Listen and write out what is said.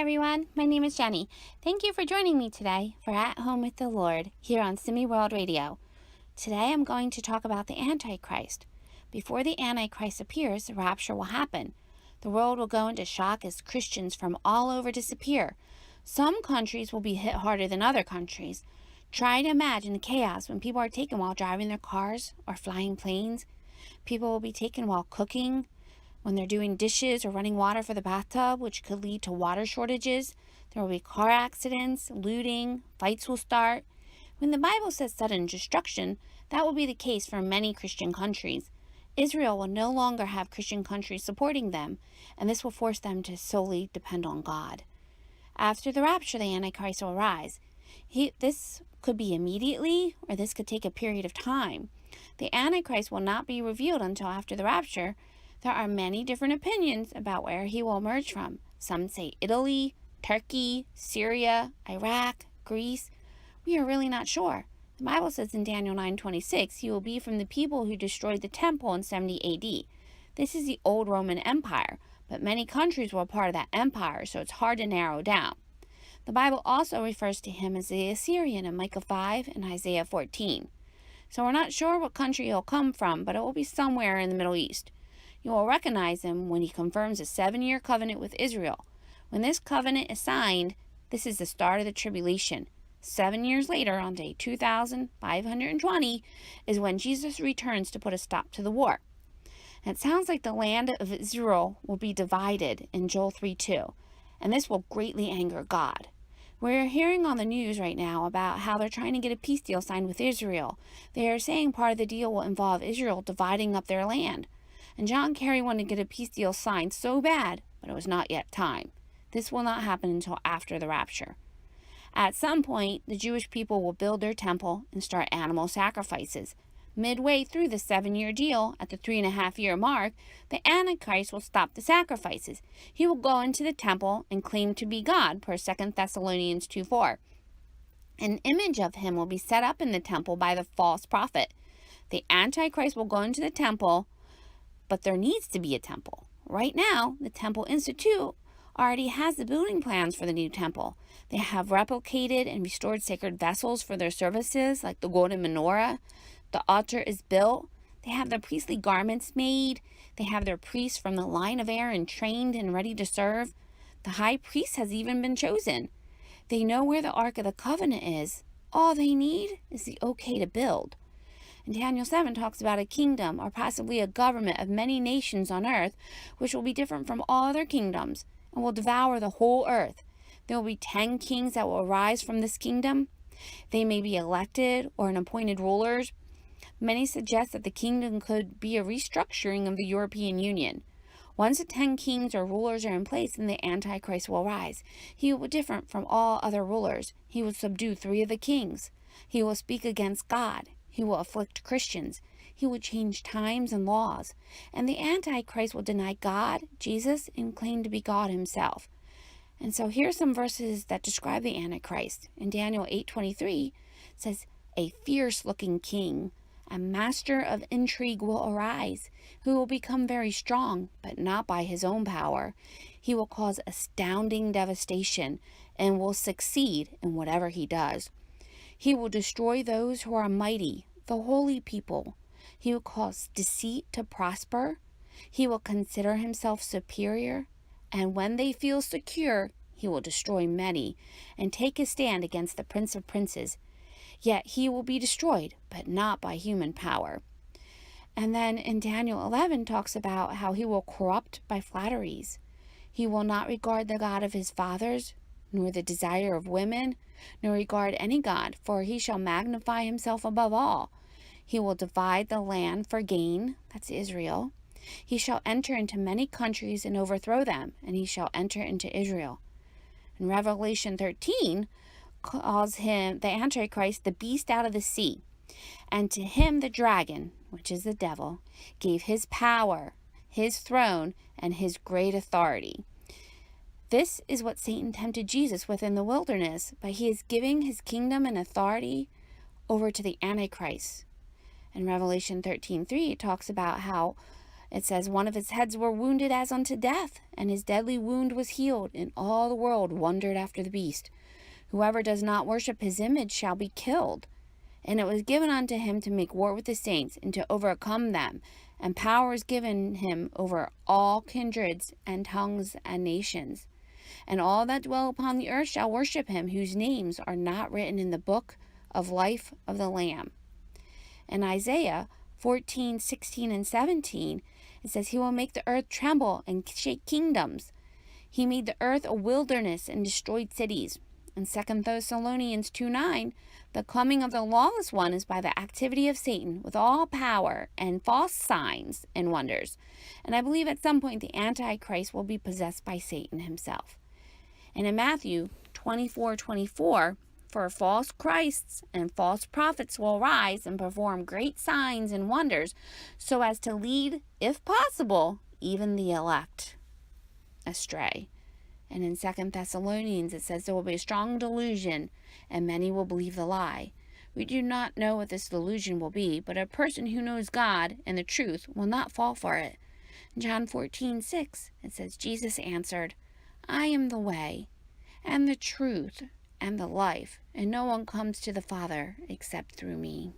everyone, my name is Jenny. Thank you for joining me today for At Home with the Lord here on Simi World Radio. Today I'm going to talk about the Antichrist. Before the Antichrist appears, the rapture will happen. The world will go into shock as Christians from all over disappear. Some countries will be hit harder than other countries. Try to imagine the chaos when people are taken while driving their cars or flying planes. People will be taken while cooking, when they're doing dishes or running water for the bathtub, which could lead to water shortages. There will be car accidents, looting, fights will start. When the Bible says sudden destruction, that will be the case for many Christian countries. Israel will no longer have Christian countries supporting them, and this will force them to solely depend on God. After the rapture, the Antichrist will rise. This could be immediately, or this could take a period of time. The Antichrist will not be revealed until after the rapture. There are many different opinions about where he will emerge from. Some say Italy, Turkey, Syria, Iraq, Greece. We are really not sure. The Bible says in Daniel 9:26, he will be from the people who destroyed the temple in 70 AD. This is the old Roman Empire, but many countries were part of that empire, so it's hard to narrow down. The Bible also refers to him as the Assyrian in Micah 5 and Isaiah 14. So we're not sure what country he'll come from, but it will be somewhere in the Middle East. You will recognize him when he confirms a 7-year covenant with Israel. When this covenant is signed, this is the start of the tribulation. 7 years later, on day 2520, is when Jesus returns to put a stop to the war. And it sounds like the land of Israel will be divided in Joel 3:2, and this will greatly anger God. We're hearing on the news right now about how they're trying to get a peace deal signed with Israel. They are saying part of the deal will involve Israel dividing up their land. And John Kerry wanted to get a peace deal signed so bad, but it was not yet time. This will not happen until after the rapture. At some point, the Jewish people will build their temple and start animal sacrifices. Midway through the 7-year deal, at the 3.5-year mark, the Antichrist will stop the sacrifices. He will go into the temple and claim to be God, per 2 Thessalonians 2:4. An image of him will be set up in the temple by the false prophet. The Antichrist will go into the temple, but there needs to be a temple. Right now, the Temple Institute already has the building plans for the new temple. They have replicated and restored sacred vessels for their services, like the golden menorah. The altar is built. They have their priestly garments made. They have their priests from the line of Aaron trained and ready to serve. The high priest has even been chosen. They know where the Ark of the Covenant is. All they need is the okay to build. And Daniel 7 talks about a kingdom, or possibly a government of many nations on earth, which will be different from all other kingdoms, and will devour the whole earth. There will be 10 kings that will arise from this kingdom. They may be elected or an appointed rulers. Many suggest that the kingdom could be a restructuring of the European Union. Once the 10 kings or rulers are in place, then the Antichrist will rise. He will be different from all other rulers. He will subdue 3 of the kings. He will speak against God. He will afflict Christians. He will change times and laws. And the Antichrist will deny God, Jesus, and claim to be God himself. And so here are some verses that describe the Antichrist. In Daniel 8:23, it says, "A fierce-looking king, a master of intrigue will arise, who will become very strong, but not by his own power. He will cause astounding devastation and will succeed in whatever he does. He will destroy those who are mighty, the holy people. He will cause deceit to prosper. He will consider himself superior, and when they feel secure, he will destroy many and take his stand against the Prince of Princes. Yet he will be destroyed, but not by human power." And then in Daniel 11 talks about how he will corrupt by flatteries. He will not regard the God of his fathers, nor the desire of women, nor regard any god, for he shall magnify himself above all. He will divide the land for gain, that's Israel. He shall enter into many countries and overthrow them, and he shall enter into Israel. In Revelation 13 calls him, the Antichrist, the beast out of the sea. And to him the dragon, which is the devil, gave his power, his throne, and his great authority. This is what Satan tempted Jesus with in the wilderness, but he is giving his kingdom and authority over to the Antichrist. In Revelation 13:3, it talks about how It says, one of his heads were wounded as unto death, and his deadly wound was healed, and all the world wondered after the beast. Whoever does not worship his image shall be killed. And it was given unto him to make war with the saints, and to overcome them. And power is given him over all kindreds, and tongues, and nations. And all that dwell upon the earth shall worship him, whose names are not written in the book of life of the Lamb. In Isaiah 14, 16, and 17, it says, he will make the earth tremble and shake kingdoms. He made the earth a wilderness and destroyed cities. In 2 Thessalonians 2:9, the coming of the lawless one is by the activity of Satan with all power and false signs and wonders. And I believe at some point the Antichrist will be possessed by Satan himself. And in Matthew 24:24, for false Christs and false prophets will rise and perform great signs and wonders, so as to lead, if possible, even the elect astray. And in 2 Thessalonians it says there will be a strong delusion, and many will believe the lie. We do not know what this delusion will be, but a person who knows God and the truth will not fall for it. In John 14:6, it says, Jesus answered, I am the way, and the truth, and the life, and no one comes to the Father except through me.